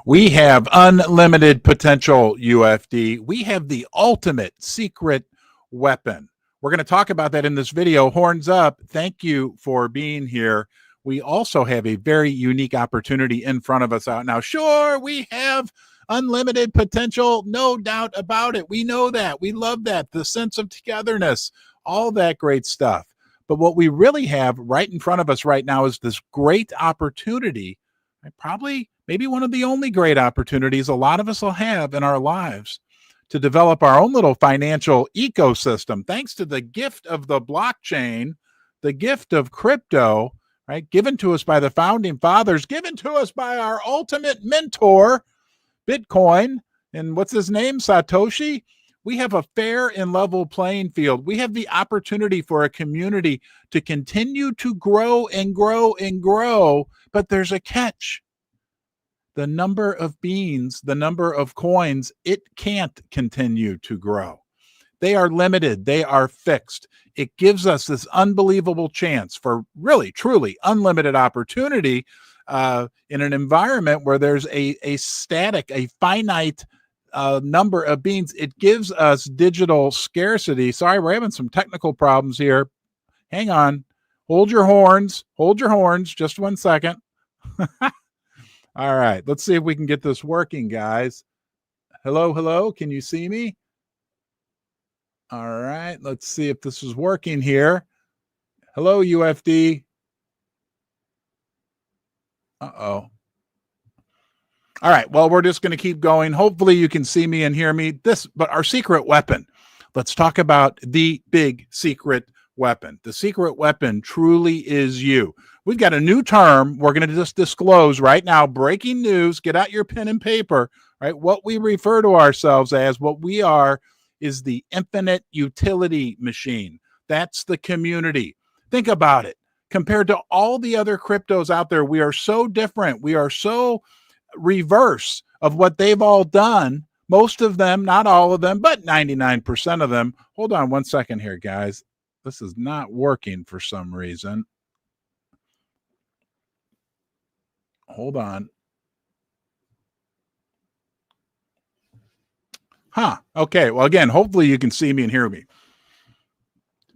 We have unlimited potential, UFD. We have the ultimate secret weapon. We're going to talk about that in this video. Horns up. Thank you for being here. We also have a very unique opportunity in front of us out now. Sure, we have unlimited potential, no doubt about it. We know that. We love that. The sense of togetherness, all that great stuff. But what we really have right in front of us right now is this great opportunity, probably maybe one of the only great opportunities a lot of us will have in our lives, to develop our own little financial ecosystem, thanks to the gift of the blockchain, the gift of crypto, right? Given to us by the founding fathers, given to us by our ultimate mentor, Bitcoin, and what's his name? Satoshi. We have a fair and level playing field. We have the opportunity for a community to continue to grow and grow and grow, but there's a catch. The number of beans, the number of coins, it can't continue to grow. They are limited. They are fixed. It gives us this unbelievable chance for really, truly unlimited opportunity in an environment where there's a static, a finite number of beans. It gives us digital scarcity. Sorry, we're having some technical problems here. Hang on. Hold your horns. Hold your horns. Just 1 second. All right, let's see if we can get this working, guys. Hello, hello. Can you see me? All right, let's see if this is working here. Hello, UFD. Uh-oh. All right, well, we're just going to keep going. Hopefully you can see me and hear me. But our secret weapon. Let's talk about the big secret weapon. The secret weapon truly is you. We've got a new term we're going to just disclose right now. Breaking news. Get out your pen and paper, right? What we refer to ourselves as, what we are, is the infinite utility machine. That's the community. Think about it. Compared to all the other cryptos out there, we are so different. We are so reverse of what they've all done. Most of them, not all of them, but 99% of them. Hold on 1 second here, guys. This is not working for some reason. Hold on. Okay. Well, again, hopefully you can see me and hear me.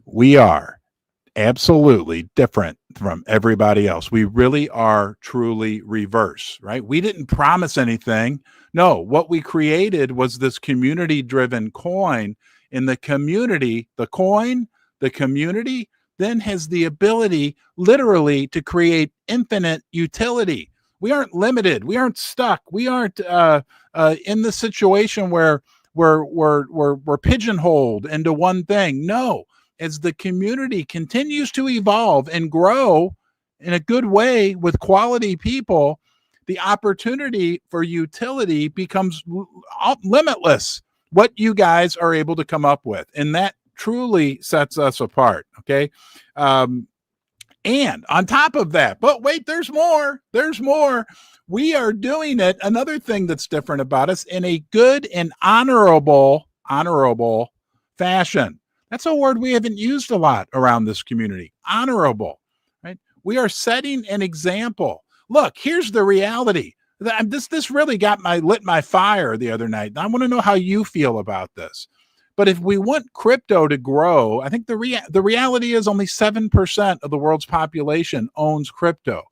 We are absolutely different from everybody else. We really are truly reverse, right? We didn't promise anything. No, what we created was this community-driven coin. In the community, the coin, the community then has the ability literally to create infinite utility. We aren't limited. We aren't stuck. We aren't in the situation where we're pigeonholed into one thing. No, as the community continues to evolve and grow in a good way with quality people, the opportunity for utility becomes limitless. What you guys are able to come up with, and that truly sets us apart. Okay. And on top of that, but wait, there's more. There's more. We are doing it. Another thing that's different about us, in a good and honorable fashion. That's a word we haven't used a lot around this community. Honorable, right? We are setting an example. Look, here's the reality. This really lit my fire the other night. I want to know how you feel about this. But if we want crypto to grow, I think the reality is only 7% of the world's population owns crypto.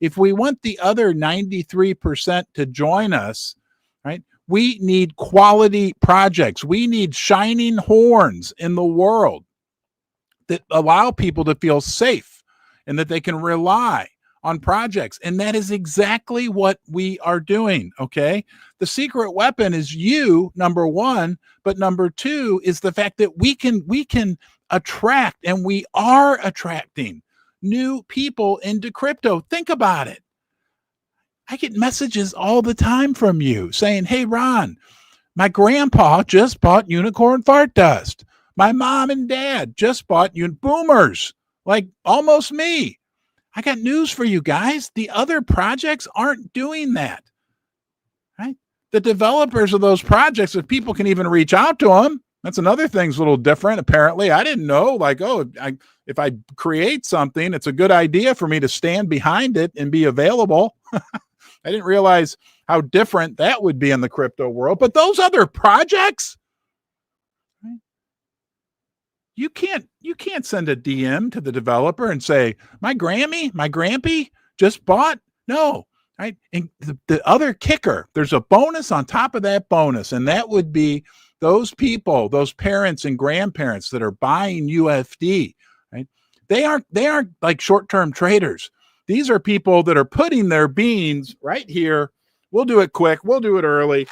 If we want the other 93% to join us, right, we need quality projects. We need shining horns in the world that allow people to feel safe and that they can rely on projects. And that is exactly what we are doing. Okay. The secret weapon is you, number one, but number two is the fact that we can attract, and we are attracting new people into crypto. Think about it. I get messages all the time from you saying, hey, Ron, my grandpa just bought unicorn fart dust. My mom and dad just bought boomers, like almost me. I got news for you guys. The other projects aren't doing that, right? The developers of those projects, if people can even reach out to them, that's another thing's a little different. Apparently, I didn't know, like, if I create something, it's a good idea for me to stand behind it and be available. I didn't realize how different that would be in the crypto world. But those other projects, you can't send a DM to the developer and say, my grampy just bought. No, right? And the other kicker, there's a bonus on top of that bonus, and that would be those people, those parents and grandparents that are buying UFD, right? They aren't like short-term traders. These are people that are putting their beans right here. We'll do it quick. We'll do it early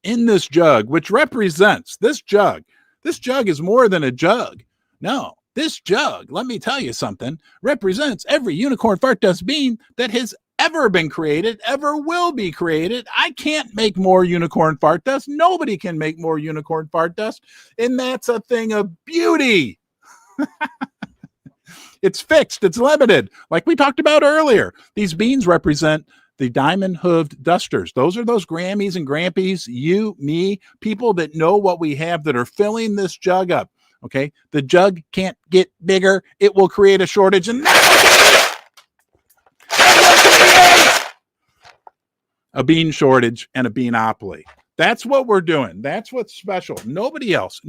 in this jug, which represents this jug. This jug is more than a jug. No, this jug, let me tell you something, represents every unicorn fart dust bean that has ever been created, ever will be created. I can't make more unicorn fart dust. Nobody can make more unicorn fart dust. And that's a thing of beauty. It's fixed. It's limited. Like we talked about earlier, these beans represent the diamond-hooved dusters. Those are those Grammys and Grampies, you, me, people that know what we have that are filling this jug up. Okay? The jug can't get bigger. It will create a shortage, and that will create a bean shortage and a beanopoly. That's what we're doing. That's what's special. Nobody else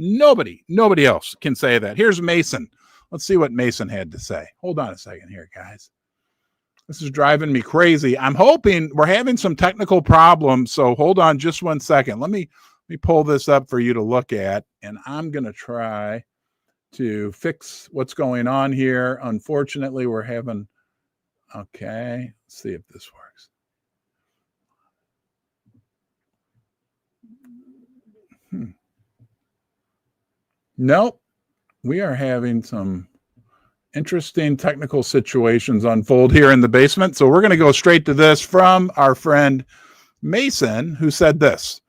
can say that. Here's Mason. Let's see what Mason had to say. Hold on a second here, guys. This is driving me crazy. I'm hoping we're having some technical problems, so hold on just 1 second. Let me pull this up for you to look at, and I'm going to try to fix what's going on here. Unfortunately, we're having, okay, let's see if this works. Nope. We are having some interesting technical situations unfold here in the basement. So we're going to go straight to this from our friend Mason, who said this.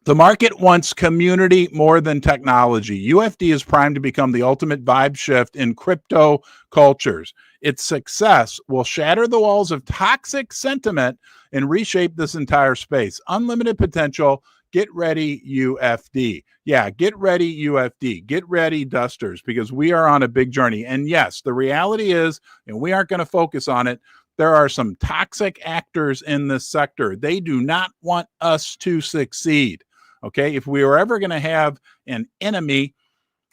The market wants community more than technology. UFD is primed to become the ultimate vibe shift in crypto cultures. Its success will shatter the walls of toxic sentiment and reshape this entire space. Unlimited potential. Get ready, UFD. Yeah, get ready, UFD. Get ready, dusters, because we are on a big journey. And yes, the reality is, and we aren't going to focus on it, there are some toxic actors in this sector. They do not want us to succeed. Okay, if we are ever going to have an enemy,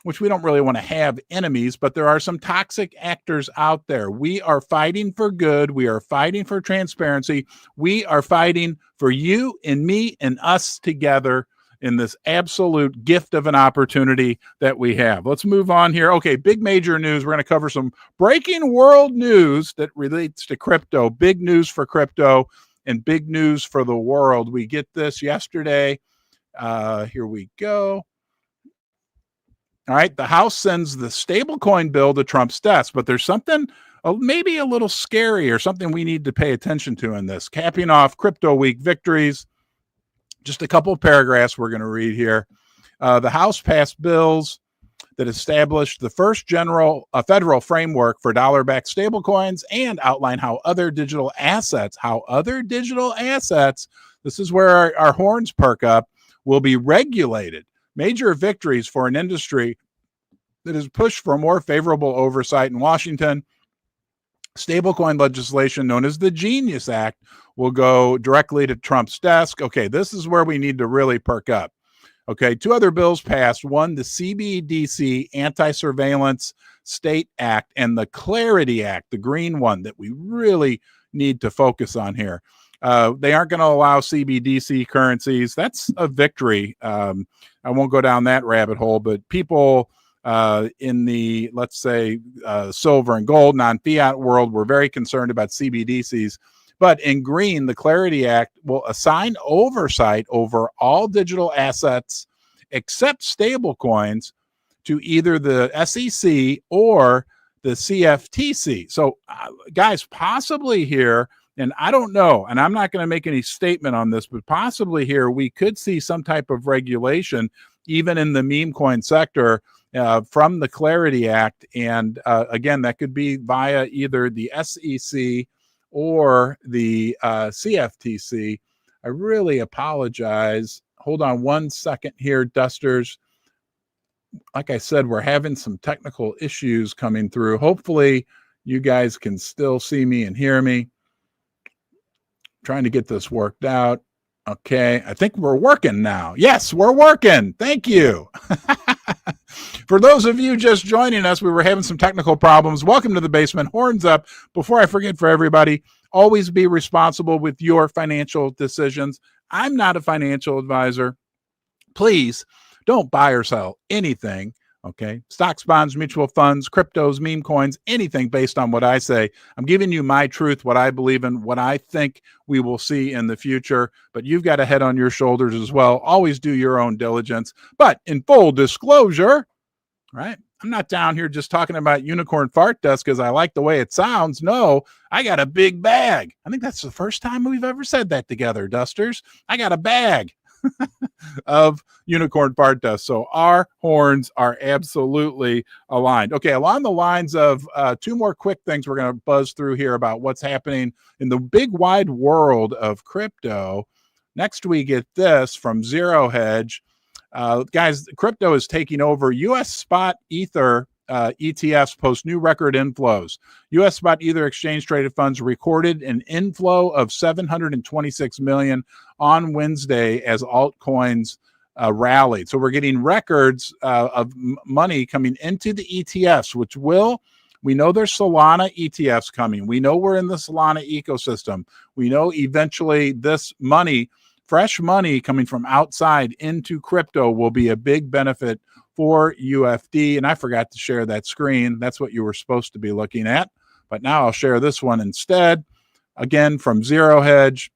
which we don't really want to have enemies, but there are some toxic actors out there. We are fighting for good. We are fighting for transparency. We are fighting for you and me and us together in this absolute gift of an opportunity that we have. Let's move on here. Okay, big major news. We're going to cover some breaking world news that relates to crypto. Big news for crypto and big news for the world. We get this yesterday. Here we go. All right, the House sends the stablecoin bill to Trump's desk, but there's something maybe a little scary or something we need to pay attention to in this. Capping off Crypto Week victories, just a couple of paragraphs we're going to read here. The House passed bills that established the first federal framework for dollar-backed stablecoins and outline how other digital assets, this is where our horns perk up, will be regulated. Major victories for an industry that has pushed for more favorable oversight in Washington. Stablecoin legislation known as the Genius Act will go directly to Trump's desk. Okay, this is where we need to really perk up. Okay, two other bills passed. One, the CBDC Anti-Surveillance State Act, and the Clarity Act, the green one that we really need to focus on here. They aren't going to allow CBDC currencies. That's a victory. I won't go down that rabbit hole, but people in the, let's say, silver and gold, non-fiat world were very concerned about CBDCs. But in green, the Clarity Act will assign oversight over all digital assets except stablecoins to either the SEC or the CFTC. So, guys, possibly here, and I don't know, and I'm not going to make any statement on this, but possibly here we could see some type of regulation, even in the meme coin sector, from the Clarity Act. And again, that could be via either the SEC or the CFTC. I really apologize. Hold on 1 second here, dusters. Like I said, we're having some technical issues coming through. Hopefully, you guys can still see me and hear me. Trying to get this worked out. Okay, I think we're working now. Yes, we're working. Thank you. For those of you just joining us, we were having some technical problems. Welcome to the basement. Horns up. Before I forget, for everybody, always be responsible with your financial decisions. I'm not a financial advisor. Please don't buy or sell anything. Okay. Stocks, bonds, mutual funds, cryptos, meme coins, anything based on what I say. I'm giving you my truth, what I believe in, what I think we will see in the future. But you've got a head on your shoulders as well. Always do your own diligence. But in full disclosure, right? I'm not down here just talking about unicorn fart dust because I like the way it sounds. No, I got a big bag. I think that's the first time we've ever said that together, Dusters. I got a bag of unicorn fart dust. So our horns are absolutely aligned. Okay, along the lines of two more quick things we're going to buzz through here about what's happening in the big wide world of crypto. Next, we get this from Zero Hedge. Guys, crypto is taking over. U.S. spot Ether ETFs post new record inflows. U.S. spot Ether exchange traded funds recorded an inflow of 726 million on Wednesday as altcoins rallied. So we're getting records of money coming into the ETFs, which we know there's Solana ETFs coming. We know we're in the Solana ecosystem. We know eventually this money, fresh money coming from outside into crypto, will be a big benefit for UFD. And I forgot to share that screen. That's what you were supposed to be looking at. But now I'll share this one instead. Again, from Zero Hedge,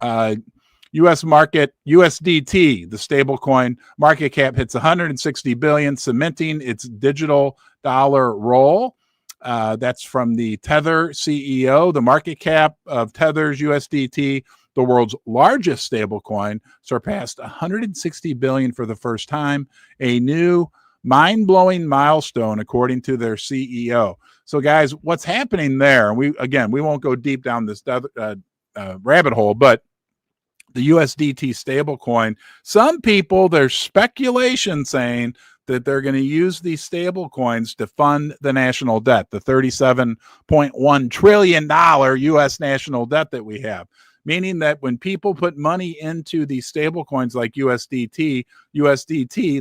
U.S. market, USDT, the stablecoin market cap hits 160 billion, cementing its digital dollar role. That's from the Tether CEO. The market cap of Tether's USDT, the world's largest stablecoin, surpassed 160 billion for the first time, a new mind-blowing milestone, according to their CEO. So, guys, what's happening there? We won't go deep down this rabbit hole, but the USDT stablecoin, some people, there's speculation saying that they're going to use these stable coins to fund the national debt, the $37.1 trillion U.S. national debt that we have. Meaning that when people put money into these stable coins like USDT,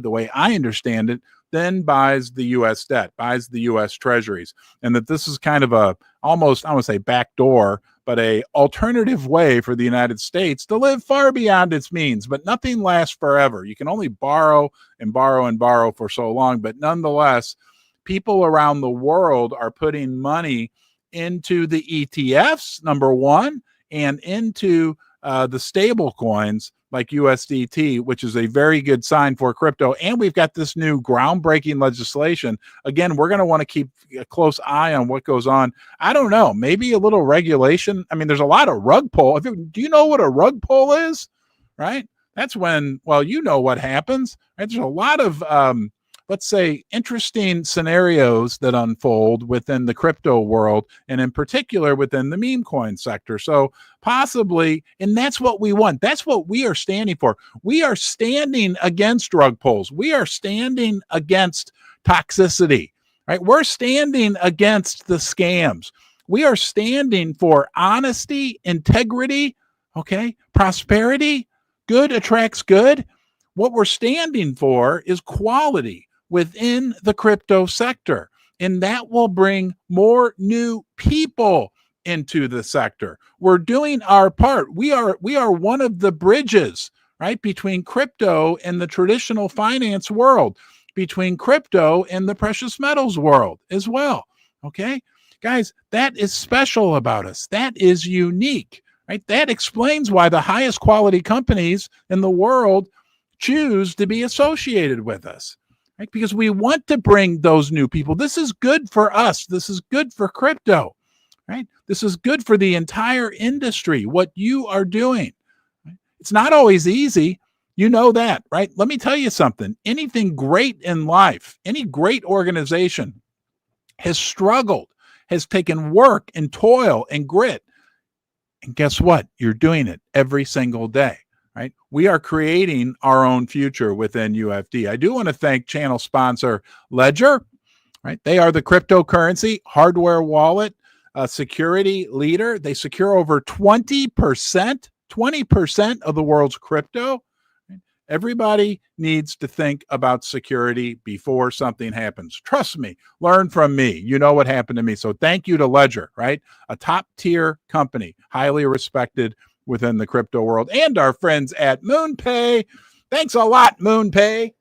the way I understand it, then buys the U.S. debt, buys the U.S. treasuries. And that this is kind of a almost, I want to say backdoor, but a alternative way for the United States to live far beyond its means. But nothing lasts forever. You can only borrow and borrow and borrow for so long. But nonetheless, people around the world are putting money into the ETFs, number one, and into the stable coins like USDT, which is a very good sign for crypto. And we've got this new groundbreaking legislation. Again, we're going to want to keep a close eye on what goes on. I don't know, maybe a little regulation. I mean, there's a lot of rug pull. Do you know what a rug pull is? Right? That's when, well, you know what happens. Right? There's a lot of let's say, interesting scenarios that unfold within the crypto world, and in particular within the meme coin sector. So possibly, and that's what we want. That's what we are standing for. We are standing against rug pulls. We are standing against toxicity, right? We're standing against the scams. We are standing for honesty, integrity, okay, prosperity. Good attracts good. What we're standing for is quality within the crypto sector, and that will bring more new people into the sector. We're doing our part. We are one of the bridges, right, between crypto and the traditional finance world, between crypto and the precious metals world as well. Okay, guys, that is special about us. That is unique, right? That explains why the highest quality companies in the world choose to be associated with us. Right? Because we want to bring those new people. This is good for us. This is good for crypto, right? This is good for the entire industry, what you are doing. Right? It's not always easy. You know that, right? Let me tell you something. Anything great in life, any great organization has struggled, has taken work and toil and grit. And guess what? You're doing it every single day. Right? We are creating our own future within UFD. I do want to thank channel sponsor Ledger. Right? They are the cryptocurrency hardware wallet security leader. They secure over 20% of the world's crypto. Everybody needs to think about security before something happens. Trust me, learn from me. You know what happened to me. So thank you to Ledger, right? A top tier company, highly respected within the crypto world, and our friends at MoonPay. Thanks a lot, MoonPay.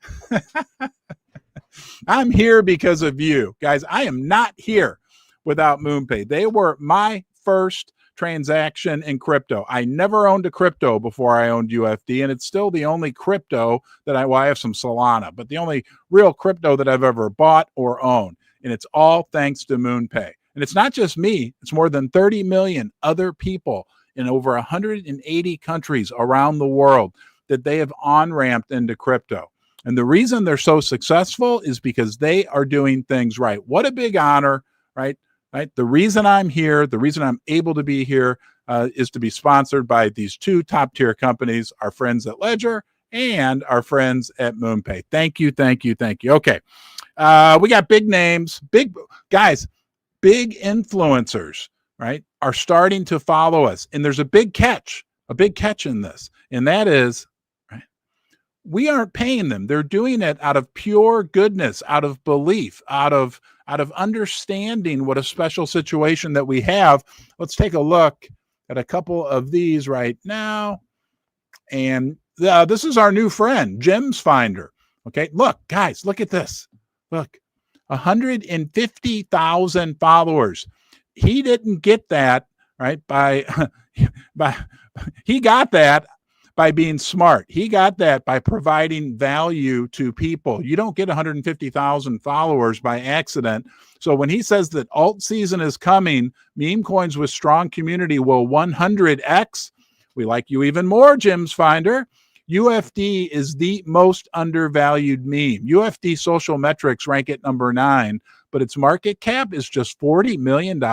I'm here because of you. Guys, I am not here without MoonPay. They were my first transaction in crypto. I never owned a crypto before I owned UFD, and it's still the only crypto that I have some Solana, but the only real crypto that I've ever bought or owned. And it's all thanks to MoonPay. And it's not just me, it's more than 30 million other people in over 180 countries around the world that they have on-ramped into crypto. And the reason they're so successful is because they are doing things right. What a big honor, right? The reason I'm here, the reason I'm able to be here is to be sponsored by these two top-tier companies, our friends at Ledger and our friends at MoonPay. Thank you, thank you, thank you. Okay, we got big names, big guys, big influencers, right, are starting to follow us. And there's a big catch in this, and that is, right, we aren't paying them. They're doing it out of pure goodness, out of belief, out of understanding what a special situation that we have. Let's take a look at a couple of these right now. And this is our new friend, Gems Finder. Okay, look, guys, look at this. Look, 150,000 followers. He didn't get that, right, he got that by being smart. He got that by providing value to people. You don't get 150,000 followers by accident. So when he says that alt season is coming, meme coins with strong community will 100x, we like you even more, Gems Finder. UFD is the most undervalued meme. UFD social metrics rank at number 9, but its market cap is just $40 million.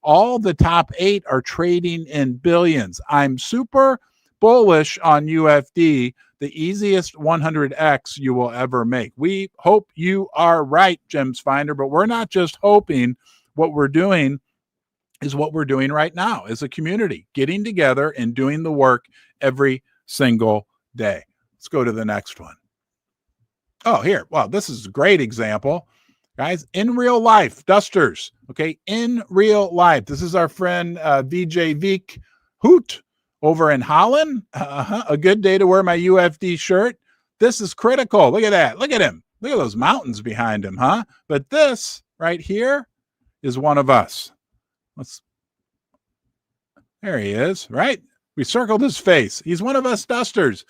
All the top 8 are trading in billions. I'm super bullish on UFD, the easiest 100x you will ever make. We hope you are right, Gems Finder, but we're not just hoping. What we're doing is what we're doing right now as a community, getting together and doing the work every single day. Let's go to the next one. Oh, here. Well, this is a great example. Guys, in real life, dusters, okay, in real life. This is our friend VJ Viek Hoot over in Holland. A good day to wear my UFD shirt. This is critical. Look at that. Look at him. Look at those mountains behind him, huh? But this right here is one of us. There he is, right? We circled his face. He's one of us dusters.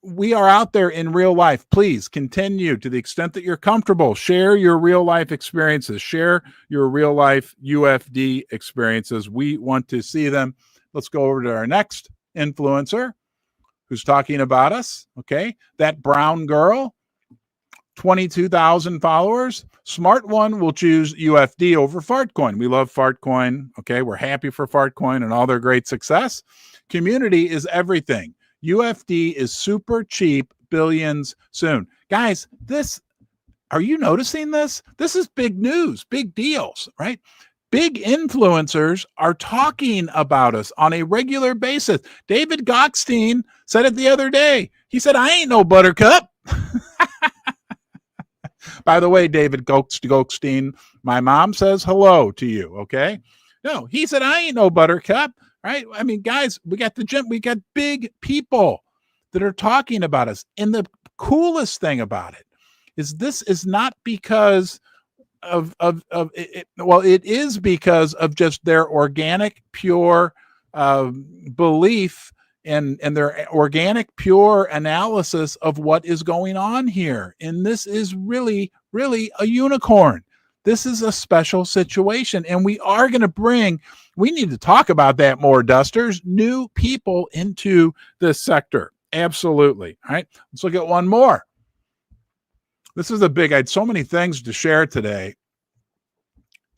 We are out there in real life. Please continue to the extent that you're comfortable. Share your real life experiences. Share your real life UFD experiences. We want to see them. Let's go over to our next influencer who's talking about us. Okay. That brown girl, 22,000 followers. Smart one will choose UFD over Fartcoin. We love Fartcoin. Okay. We're happy for Fartcoin and all their great success. Community is everything. UFD is super cheap, billions soon. Guys, are you noticing this? This is big news, big deals, right? Big influencers are talking about us on a regular basis. David Gokhshtein said it the other day. He said, I ain't no buttercup. By the way, David Gokhshtein, my mom says hello to you, okay? No, he said, I ain't no buttercup. Right? I mean, guys, we got big people that are talking about us. And the coolest thing about it is this is not because of it. Well, it is because of just their organic, pure belief and their organic, pure analysis of what is going on here. And this is really, really a unicorn. This is a special situation, and we need to talk about that more, dusters, new people into this sector. Absolutely. All right, let's look at one more. This is I had so many things to share today,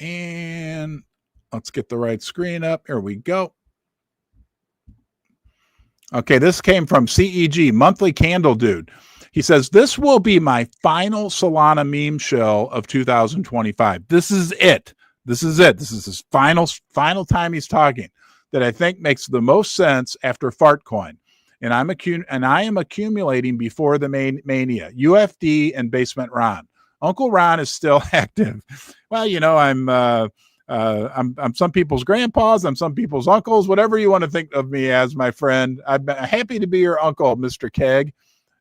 and let's get the right screen up. Here we go. Okay, this came from CEG, Monthly Candle Dude. He says, this will be my final Solana meme show of 2025. This is it. This is it. This is his final time he's talking that I think makes the most sense after Fartcoin. And I am accumulating before the mania. UFD and Basement Ron. Uncle Ron is still active. Well, you know, I'm some people's grandpas, I'm some people's uncles, whatever you want to think of me as, my friend. I'm happy to be your uncle, Mr. Keg,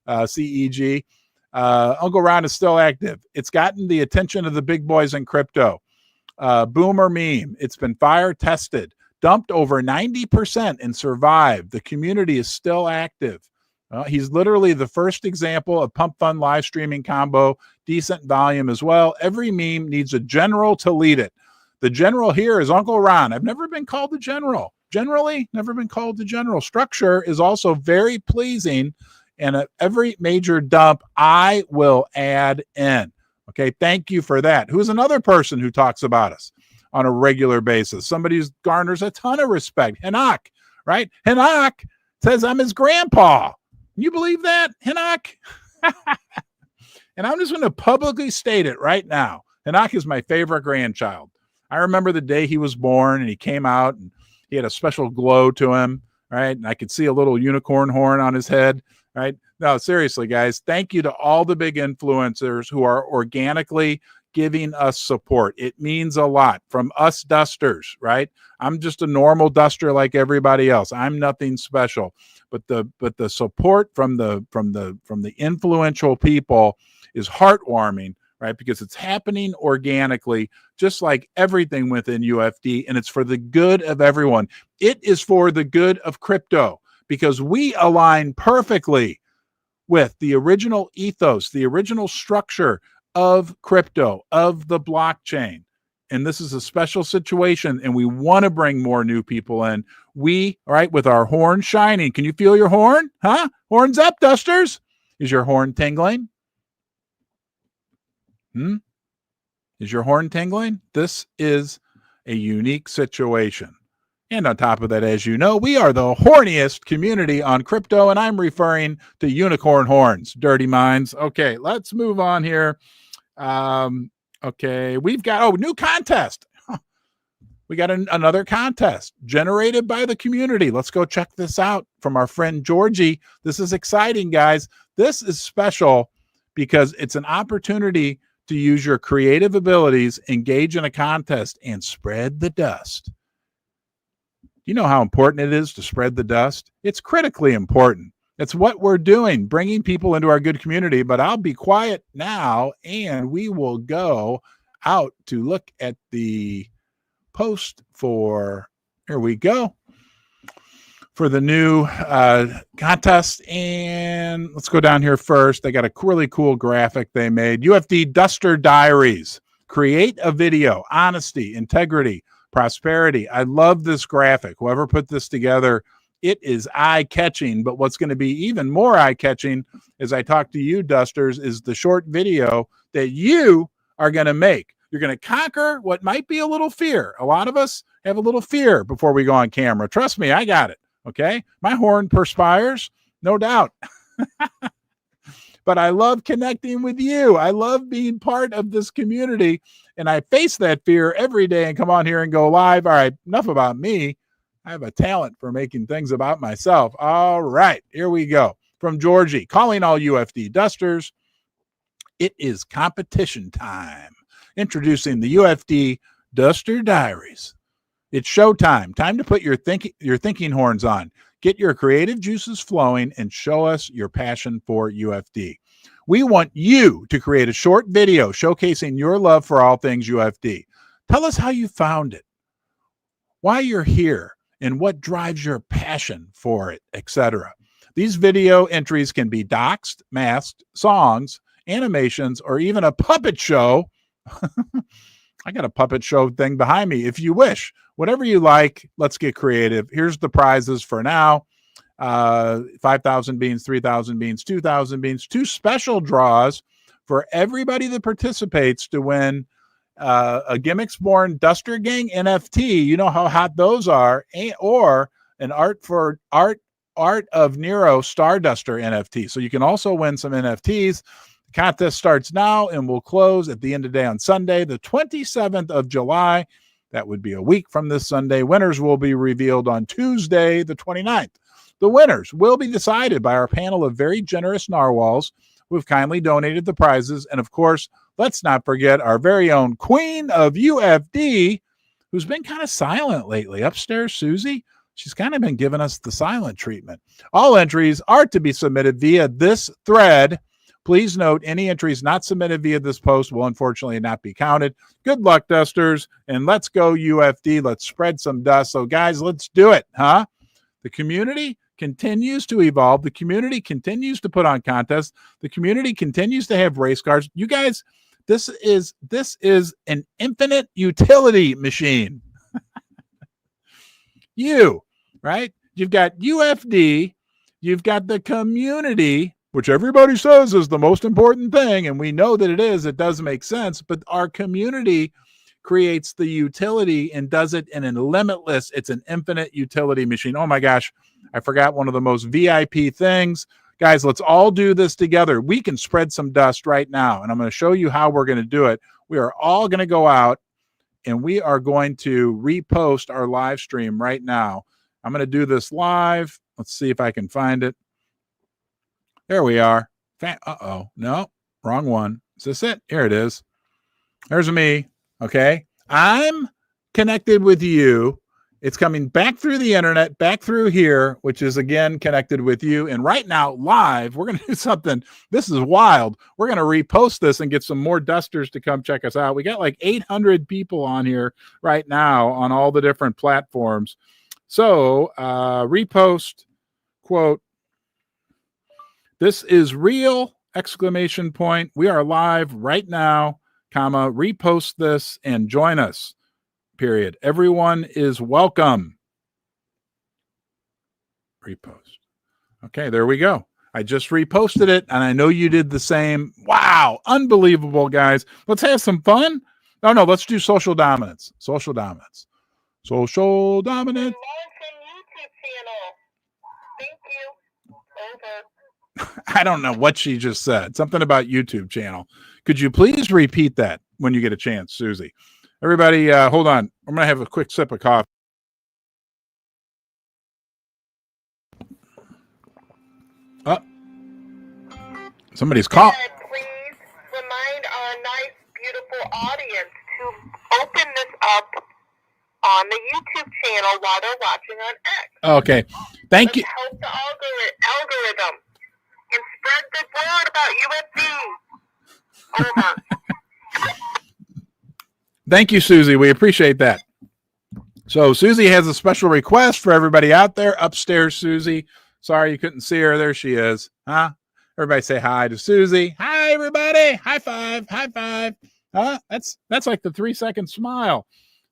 CEG. Uncle Ron is still active. It's gotten the attention of the big boys in crypto. Boomer meme. It's been fire tested, dumped over 90% and survived. The community is still active. He's literally the first example of pump fund live streaming combo, decent volume as well. Every meme needs a general to lead it. The general here is Uncle Ron. I've never been called the general. Generally, never been called the general. Structure is also very pleasing, and at every major dump, I will add in. Okay, thank you for that. Who's another person who talks about us on a regular basis? Somebody who garners a ton of respect. Hinak, right? Hinak says I'm his grandpa. Can you believe that, Hinak? And I'm just going to publicly state it right now. Hinak is my favorite grandchild. I remember the day he was born and he came out and he had a special glow to him, right? And I could see a little unicorn horn on his head, right? No, seriously, guys, thank you to all the big influencers who are organically giving us support. It means a lot from us dusters, right? I'm just a normal duster like everybody else. I'm nothing special, but the support from the influential people is heartwarming, right? Because it's happening organically, just like everything within UFD, and it's for the good of everyone. It is for the good of crypto because we align perfectly with the original ethos, the original structure of crypto, of the blockchain. And this is a special situation, and we want to bring more new people in. We, right, with our horn shining. Can you feel your horn? Huh? Horns up, dusters. Is your horn tingling? Is your horn tingling? This is a unique situation. And on top of that, as you know, we are the horniest community on crypto, and I'm referring to unicorn horns, dirty minds. Okay, let's move on here. Okay, we've got, new contest. We got another contest generated by the community. Let's go check this out from our friend Georgie. This is exciting, guys. This is special because it's an opportunity to use your creative abilities, engage in a contest, and spread the dust. You know how important it is to spread the dust? It's critically important. It's what we're doing, bringing people into our good community. But I'll be quiet now, and we will go out to look at the post for, here we go, for the new contest. And let's go down here first. They got a really cool graphic they made. UFD Duster Diaries. Create a video. Honesty, integrity, prosperity. I love this graphic. Whoever put this together, it is eye-catching. But what's going to be even more eye-catching as I talk to you, dusters, is the short video that you are going to make. You're going to conquer what might be a little fear. A lot of us have a little fear before we go on camera. Trust me, I got it. Okay, my horn perspires, no doubt. But I love connecting with you. I love being part of this community, and I face that fear every day and come on here and go live. All right, enough about me. I have a talent for making things about myself. All right, here we go. From Georgie, calling all UFD dusters. It is competition time. Introducing the UFD Duster Diaries. It's showtime. Time to put your thinking horns on. Get your creative juices flowing and show us your passion for UFD. We want you to create a short video showcasing your love for all things UFD. Tell us how you found it, why you're here, and what drives your passion for it, etc. These video entries can be doxed, masked, songs, animations, or even a puppet show. I got a puppet show thing behind me. If you wish, whatever you like, let's get creative. Here's the prizes for now. 5,000 beans, 3,000 beans, 2,000 beans, 2 special draws for everybody that participates to win a Gimmicks Born Duster Gang NFT. You know how hot those are, or an Art of Nero Star Duster NFT. So you can also win some NFTs. The contest starts now and will close at the end of the day on Sunday, the 27th of July. That would be a week from this Sunday. Winners will be revealed on Tuesday, the 29th. The winners will be decided by our panel of very generous narwhals who have kindly donated the prizes. And of course, let's not forget our very own queen of UFD, who's been kind of silent lately. Upstairs, Susie, she's kind of been giving us the silent treatment. All entries are to be submitted via this thread. Please note, any entries not submitted via this post will unfortunately not be counted. Good luck, dusters, and let's go UFD. Let's spread some dust. So, guys, let's do it, huh? The community continues to evolve. The community continues to put on contests. The community continues to have race cars. You guys, this is an infinite utility machine. Right? You've got UFD, you've got the community, which everybody says is the most important thing, and we know that it is. It does make sense, but our community creates the utility and does it in a limitless, it's an infinite utility machine. Oh my gosh, I forgot one of the most VIP things. Guys, let's all do this together. We can spread some dust right now, and I'm going to show you how we're going to do it. We are all going to go out, and we are going to repost our live stream right now. I'm going to do this live. Let's see if I can find it. There we are. Uh-oh. No, wrong one. Is this it? Here it is. There's me. Okay. I'm connected with you. It's coming back through the internet, back through here, which is again connected with you. And right now, live, we're going to do something. This is wild. We're going to repost this and get some more dusters to come check us out. We got like 800 people on here right now on all the different platforms. So repost, quote, "This is real!" exclamation point. We are live right now, comma, repost this and join us, period. Everyone is welcome. Repost. Okay, there we go. I just reposted it, and I know you did the same. Wow, unbelievable, guys. Let's have some fun. No, let's do social dominance. Social dominance. Social dominance. Thank you. Over. I don't know what she just said. Something about YouTube channel. Could you please repeat that when you get a chance, Susie? Everybody, hold on. I'm going to have a quick sip of coffee. Oh, somebody's calling. Please remind our nice, beautiful audience to open this up on the YouTube channel while they're watching on X. Okay. Thank you. Help the algorithm and spread the word about UFD. Over. Thank you, Susie. We appreciate that. So Susie has a special request for everybody out there. Upstairs, Susie. Sorry you couldn't see her. There she is. Huh? Everybody say hi to Susie. Hi, everybody. High five. High five. Huh? That's like the 3-second smile.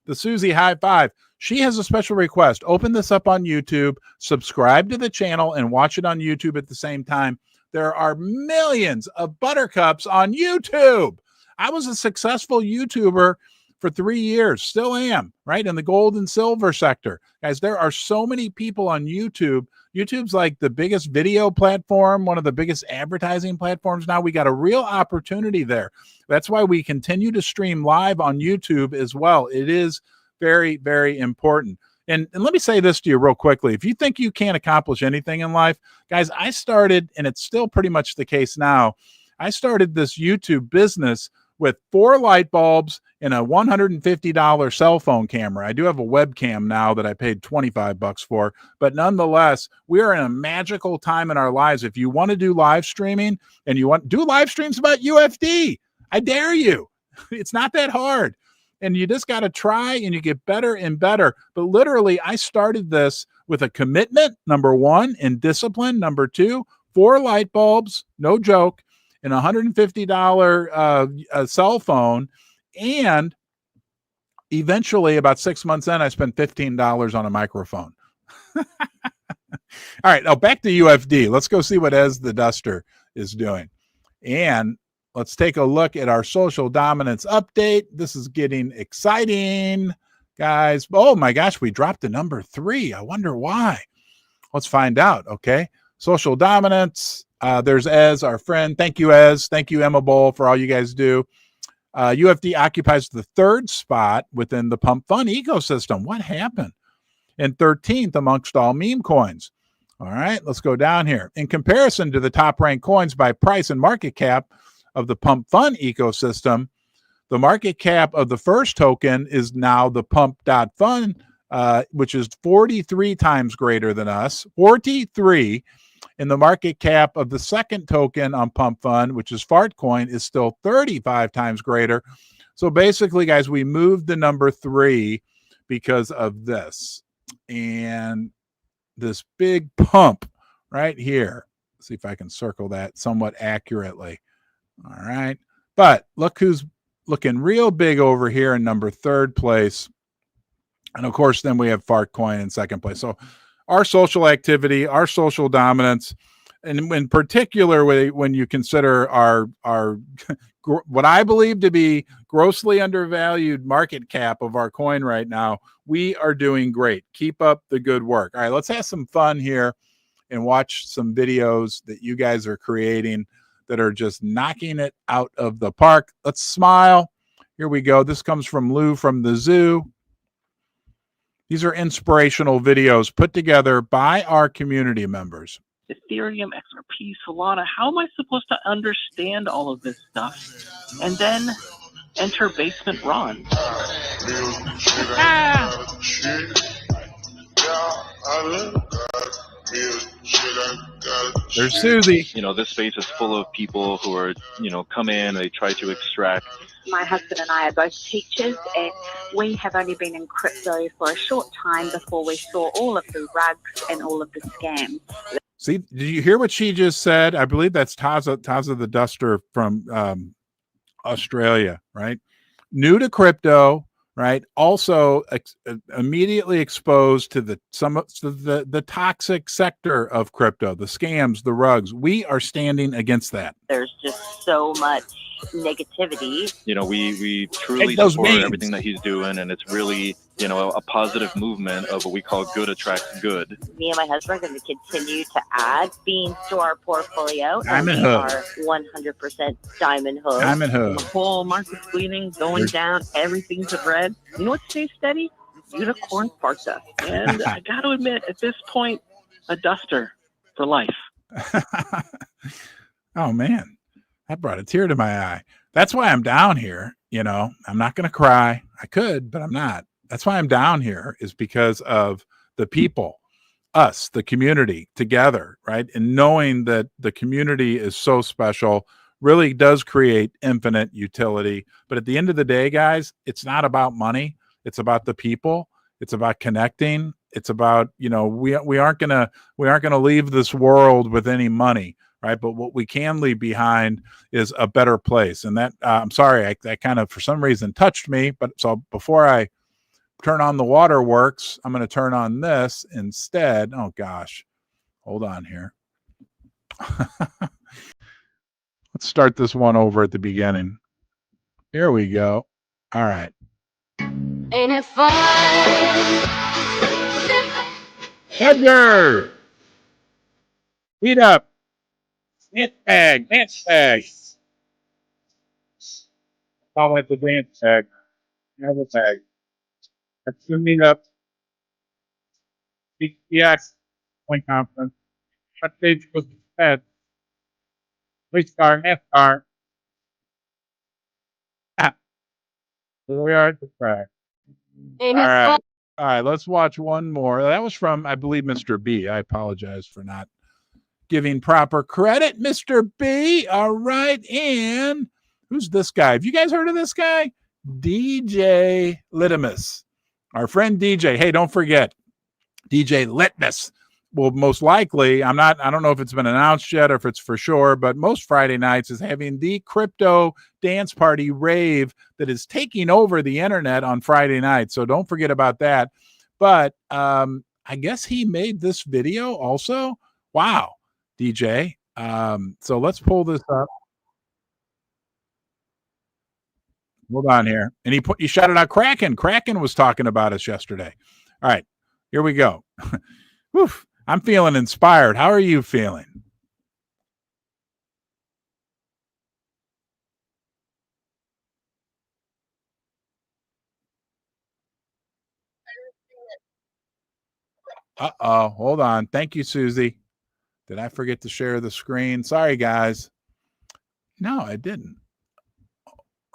The Susie high five. She has a special request. Open this up on YouTube, subscribe to the channel, and watch it on YouTube at the same time. There are millions of buttercups on YouTube. I was a successful YouTuber for 3 years, still am, right? In the gold and silver sector. Guys, there are so many people on YouTube. YouTube's like the biggest video platform, one of the biggest advertising platforms now. We got a real opportunity there. That's why we continue to stream live on YouTube as well. It is very, very important. And let me say this to you real quickly. If you think you can't accomplish anything in life, guys, I started, and it's still pretty much the case now, I started this YouTube business with 4 light bulbs and a $150 cell phone camera. I do have a webcam now that I paid $25 for, but nonetheless, we are in a magical time in our lives. If you want to do live streaming and you want to do live streams about UFD, I dare you. It's not that hard. And you just got to try and you get better and better. But literally, I started this with a commitment, number 1, and discipline, number 2, 4 light bulbs, no joke, and a $150 cell phone. And eventually, about 6 months in, I spent $15 on a microphone. All right, now back to UFD. Let's go see what Ez the Duster is doing. And let's take a look at our social dominance update. This is getting exciting, guys. Oh my gosh, we dropped to number 3. I wonder why. Let's find out, okay? Social dominance. There's Ez, our friend. Thank you, Ez. Thank you, Emma Bowl, for all you guys do. UFD occupies the 3rd spot within the Pump Fund ecosystem. What happened? And 13th amongst all meme coins. All right, let's go down here. In comparison to the top-ranked coins by price and market cap of the Pump Fund ecosystem, the market cap of the first token is now the Pump.Fund, which is 43 times greater than us. 43. And the market cap of the second token on Pump Fund, which is Fartcoin, is still 35 times greater. So basically, guys, we moved the number 3 because of this. And this big pump right here. Let's see if I can circle that somewhat accurately. All right. But look who's looking real big over here in number 3rd place. And of course, then we have Fartcoin in 2nd place. So our social activity, our social dominance, and in particular, when you consider our what I believe to be grossly undervalued market cap of our coin right now, we are doing great. Keep up the good work. All right, let's have some fun here and watch some videos that you guys are creating that are just knocking it out of the park. Let's smile. Here we go. This comes from Lou from the zoo. These are inspirational videos put together by our community members. Ethereum, XRP, Solana. How am I supposed to understand all of this stuff and then enter Basement Ron? There's Susie. You know, this space is full of people who are, come in, they try to extract. My husband and I are both teachers, and we have only been in crypto for a short time before we saw all of the rugs and all of the scams. See, did you hear what she just said? I believe that's Taza the Duster from Australia, right? New to crypto, right? Also immediately exposed to the toxic sector of crypto, the scams, the rugs. We are standing against that. There's just so much negativity. We truly support everything that he's doing, and it's really, a positive movement of what we call good attracts good. Me and my husband are going to continue to add beans to our portfolio. Diamond and we hook. are 100% diamond hook. Diamond hook. The whole market's bleeding, going down, everything's red. You know what stays steady? Unicorn fart dust. And I got to admit, at this point, a duster for life. Oh, man. That brought a tear to my eye. That's why I'm down here. I'm not going to cry. I could, but I'm not. That's why I'm down here, is because of the people, us, the community together, right? And knowing that the community is so special really does create infinite utility. But at the end of the day, guys, it's not about money. It's about the people. It's about connecting. It's about, we aren't gonna leave this world with any money, right? But what we can leave behind is a better place. And that, I'm sorry, that kind of, for some reason, touched me. But so before I turn on the waterworks, I'm going to turn on this instead. Oh, gosh. Hold on here. Let's start this one over at the beginning. Here we go. All right. Ain't it fun? Edgar! Beat up. Dance tag. Dance tag. Call it the dance tag. Have a tag. That's the meetup. BTX. Point conference. What stage was the Fed? Police car, NASCAR. Ah. Here we are at the track. Ain't All it right. fun? All right, let's watch one more. That was from, I believe, Mr. B. I apologize for not giving proper credit, Mr. B. All right, and who's this guy? Have you guys heard of this guy? DJ Litmus. Our friend DJ. Hey, don't forget, DJ Litmus will most likely, I don't know if it's been announced yet or if it's for sure, but most Friday nights is having the crypto dance party rave that is taking over the internet on Friday night. So don't forget about that. But I guess he made this video also. Wow, DJ. So let's pull this up. Hold on here. And he shouted out Kraken. Kraken was talking about us yesterday. All right, here we go. Woof. I'm feeling inspired. How are you feeling? Uh-oh, hold on. Thank you, Susie. Did I forget to share the screen? Sorry, guys. No, I didn't.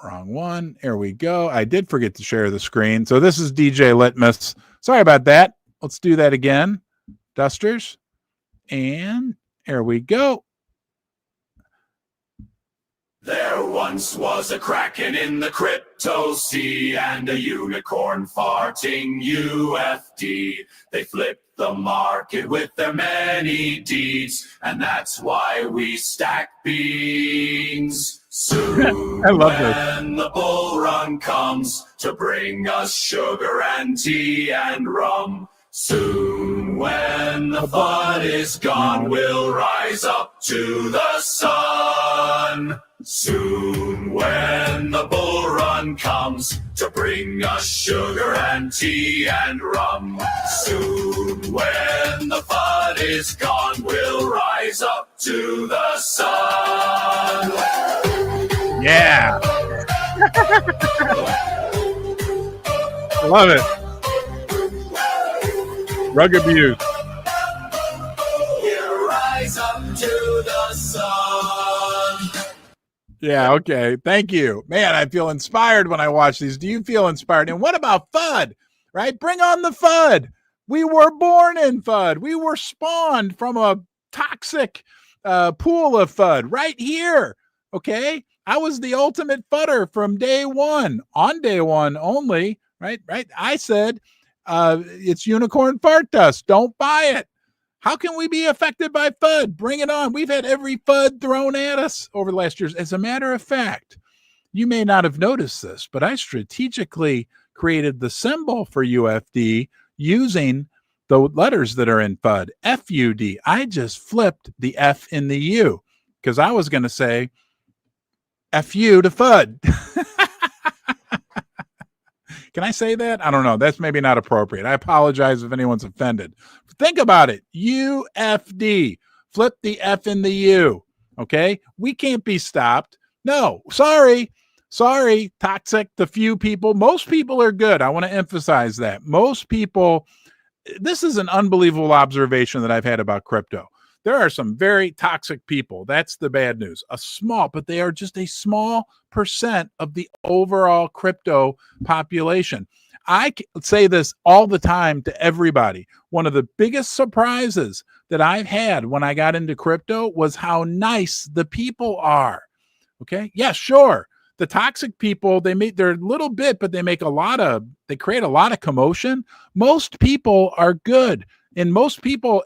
Wrong one. There we go. I did forget to share the screen. So this is DJ Litmus. Sorry about that. Let's do that again. Dusters. And there we go. There once was a kraken in the crypto sea and a unicorn farting UFD. They flipped the market with their many deeds, and that's why we stack beans. Soon I love this. when the bull run comes to bring us sugar and tea and rum. Soon when the fun is gone, we'll rise up to the sun. Soon when the bull run comes to bring us sugar and tea and rum. Soon when the fun is gone, we'll rise up to the sun. Yeah. Love it. Rug abuse. We'll rise up to the sun. Yeah, okay. Thank you. Man, I feel inspired when I watch these. Do you feel inspired? And what about FUD? Right? Bring on the FUD. We were born in FUD. We were spawned from a toxic pool of FUD right here. Okay? I was the ultimate FUDder from day one, on day one only. Right? I said, it's unicorn fart dust. Don't buy it. How can we be affected by FUD? Bring it on. We've had every FUD thrown at us over the last years. As a matter of fact, you may not have noticed this, but I strategically created the symbol for UFD using the letters that are in FUD, FUD. I just flipped the F in the U because I was going to say FU to FUD. Can I say that? I don't know. That's maybe not appropriate. I apologize if anyone's offended. Think about it. UFD. Flip the F in the U. Okay? We can't be stopped. No. Sorry. Toxic. The few people. Most people are good. I want to emphasize that. Most people. This is an unbelievable observation that I've had about crypto. There are some very toxic people. That's the bad news. But they are just a small percent of the overall crypto population. I say this all the time to everybody. One of the biggest surprises that I've had when I got into crypto was how nice the people are. Okay. Yeah, sure. The toxic people, they're a little bit, but they create a lot of commotion. Most people are good. And most people,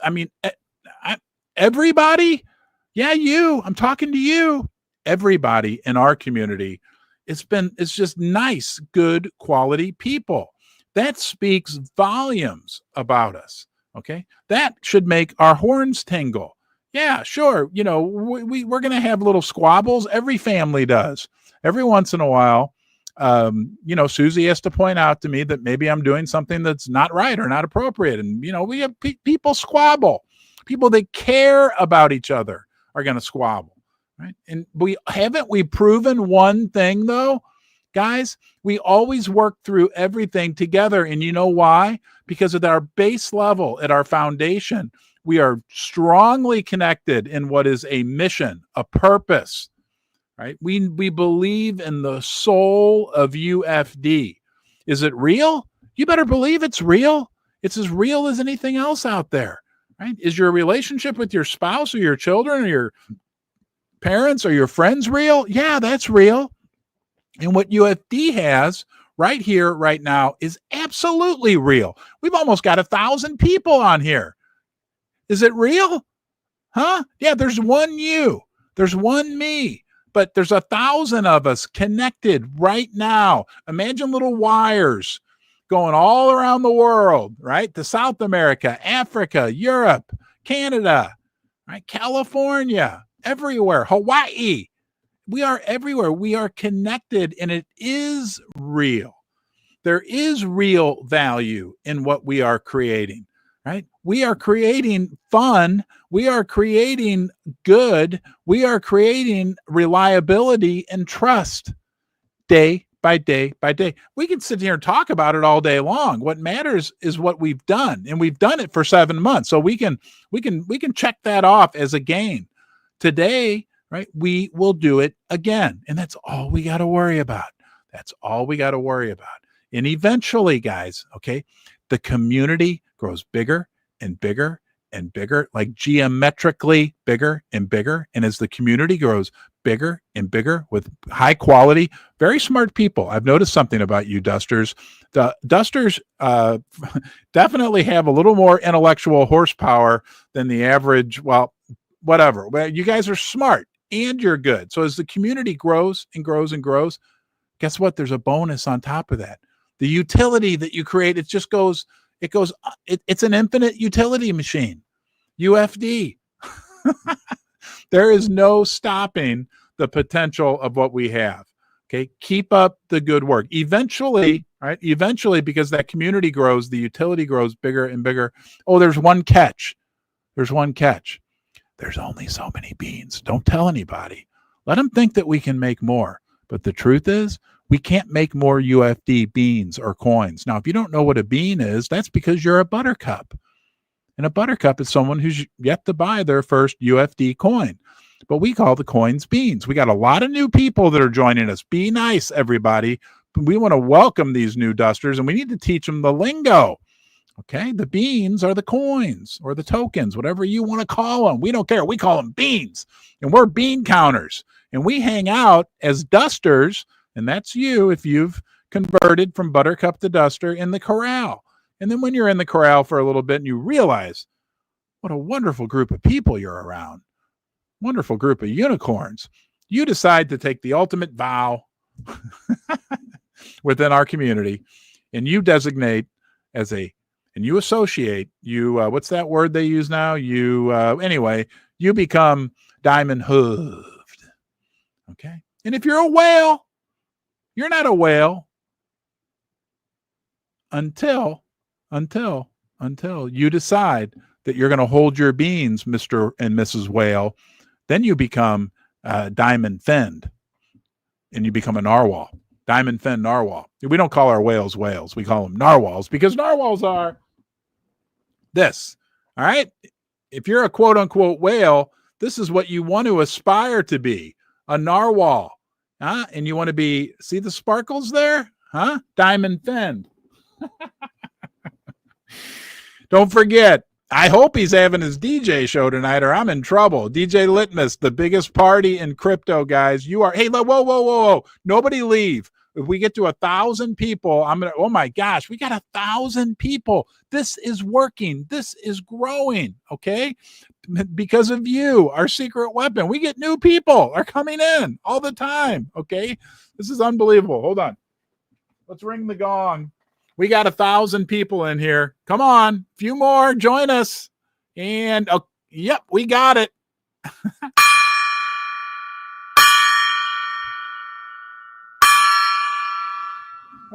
everybody, I'm talking to you. Everybody in our community, it's just nice, good quality people. That speaks volumes about us. Okay. That should make our horns tingle. Yeah, sure. We're going to have little squabbles. Every family does. Every once in a while, Susie has to point out to me that maybe I'm doing something that's not right or not appropriate. And, we have people squabble. People that care about each other are going to squabble. Right. And we proven one thing, though, guys. We always work through everything together. And you know why? Because at our base level, at our foundation, we are strongly connected in what is a mission, a purpose. Right. We believe in the soul of UFD. Is it real? You better believe it's real. It's as real as anything else out there. Right? Is your relationship with your spouse or your children or your parents or your friends real? Yeah, that's real. And what UFD has right here, right now, is absolutely real. We've almost got 1,000 people on here. Is it real? Huh? Yeah, there's one you. There's one me. But there's 1,000 of us connected right now. Imagine little wires going all around the world, right? To South America, Africa, Europe, Canada, right? California, everywhere, Hawaii. We are everywhere. We are connected, and it is real. There is real value in what we are creating, right? We are creating fun. We are creating good. We are creating reliability and trust day by day by day. We can sit here and talk about it all day long. What matters is what we've done, and we've done it for 7 months. So we can check that off as a gain. Today, right? We will do it again, and that's all we got to worry about. That's all we got to worry about. And eventually, guys, okay, the community grows bigger and bigger and bigger, like geometrically bigger and bigger. And as the community grows bigger and bigger with high quality, very smart people. I've noticed something about you dusters. The dusters definitely have a little more intellectual horsepower than the average. Well, whatever. Well, you guys are smart and you're good. So as the community grows and grows and grows, guess what? There's a bonus on top of that. The utility that you create, it's an infinite utility machine. UFD. There is no stopping the potential of what we have. Okay. Keep up the good work. Eventually, right? Eventually, because that community grows, the utility grows bigger and bigger. Oh, there's one catch. There's one catch. There's only so many beans. Don't tell anybody. Let them think that we can make more. But the truth is, we can't make more UFD beans or coins. Now, if you don't know what a bean is, that's because you're a buttercup. And a buttercup is someone who's yet to buy their first UFD coin. But we call the coins beans. We got a lot of new people that are joining us. Be nice, everybody. We want to welcome these new dusters, and we need to teach them the lingo. Okay? The beans are the coins or the tokens, whatever you want to call them. We don't care. We call them beans. And we're bean counters. And we hang out as dusters, and that's you if you've converted from buttercup to duster in the corral. And then when you're in the corral for a little bit and you realize what a wonderful group of people you're around, wonderful group of unicorns, you decide to take the ultimate vow within our community, and you designate and you associate, what's that word they use now? Anyway, you become diamond hooved. Okay. And if you're a whale, you're not a whale until you decide that you're going to hold your beans, Mr. and Mrs. Whale. Then you become diamond finned, and you become a narwhal. Diamond fin narwhal. We don't call our whales whales. We call them narwhals because narwhals are this. All right. If you're a quote unquote whale, this is what you want to aspire to be, a narwhal. Huh? And you want to be, see the sparkles there? Huh? Diamond finned. Don't forget, I hope he's having his DJ show tonight or I'm in trouble. DJ Litmus, the biggest party in crypto, guys. Hey, whoa. Nobody leave. If we get to 1,000 people, oh my gosh, we got 1,000 people. This is working. This is growing. Okay. Because of you, our secret weapon. We get new people are coming in all the time. Okay. This is unbelievable. Hold on. Let's ring the gong. We got 1,000 people in here. Come on. A few more. Join us. And yep, we got it.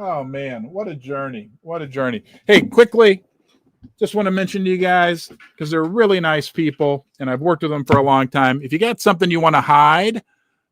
Oh man, what a journey. What a journey. Hey, quickly, just want to mention to you guys, because they're really nice people and I've worked with them for a long time. If you got something you want to hide,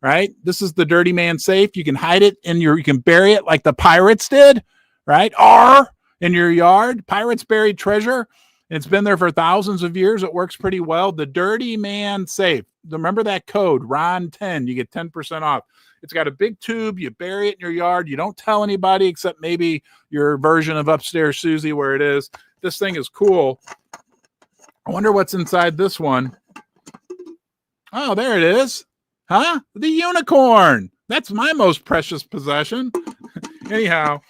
right? This is the Dirty Man safe. You can hide it you can bury it like the pirates did, right? Or in your yard, pirates buried treasure. It's been there for thousands of years. It works pretty well. The Dirty Man safe. Remember that code, RON10. You get 10% off. It's got a big tube. You bury it in your yard. You don't tell anybody except maybe your version of Upstairs Susie where it is. This thing is cool. I wonder what's inside this one. Oh, there it is. Huh? The unicorn. That's my most precious possession. Anyhow,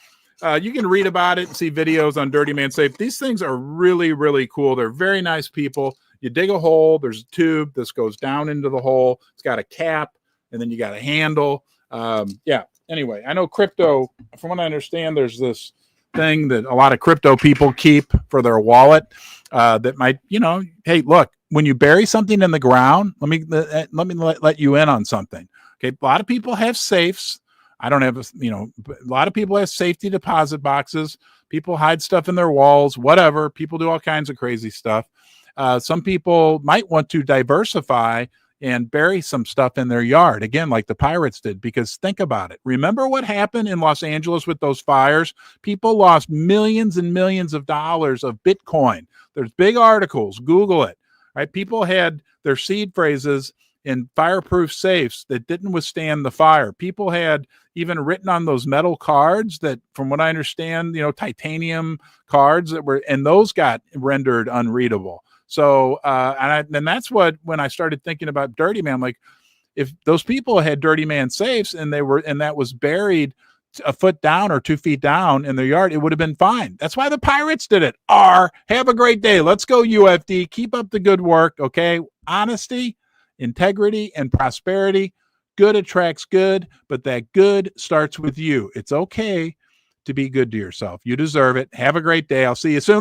you can read about it and see videos on Dirty Man Safe. These things are really, really cool. They're very nice people. You dig a hole. There's a tube. This goes down into the hole. It's got a cap, and then you got a handle. Yeah. Anyway, I know crypto, from what I understand, there's this thing that a lot of crypto people keep for their wallet that might, hey, look, when you bury something in the ground, let me let you in on something. Okay. A lot of people have safes. I don't have, a lot of people have safety deposit boxes. People hide stuff in their walls, whatever. People do all kinds of crazy stuff. Some people might want to diversify and bury some stuff in their yard, again, like the pirates did. Because think about it. Remember what happened in Los Angeles with those fires? People lost millions and millions of dollars of Bitcoin. There's big articles. Google it. Right? People had their seed phrases in fireproof safes that didn't withstand the fire. People had even written on those metal cards that, from what I understand, titanium cards that were, and those got rendered unreadable. So, and that's what, when I started thinking about Dirty Man, like, if those people had Dirty Man safes and that was buried a foot down or 2 feet down in their yard, it would have been fine. That's why the pirates did it. Have a great day. Let's go, UFD. Keep up the good work. Okay. Honesty, integrity, and prosperity. Good attracts good, but that good starts with you. It's okay to be good to yourself. You deserve it. Have a great day. I'll see you soon.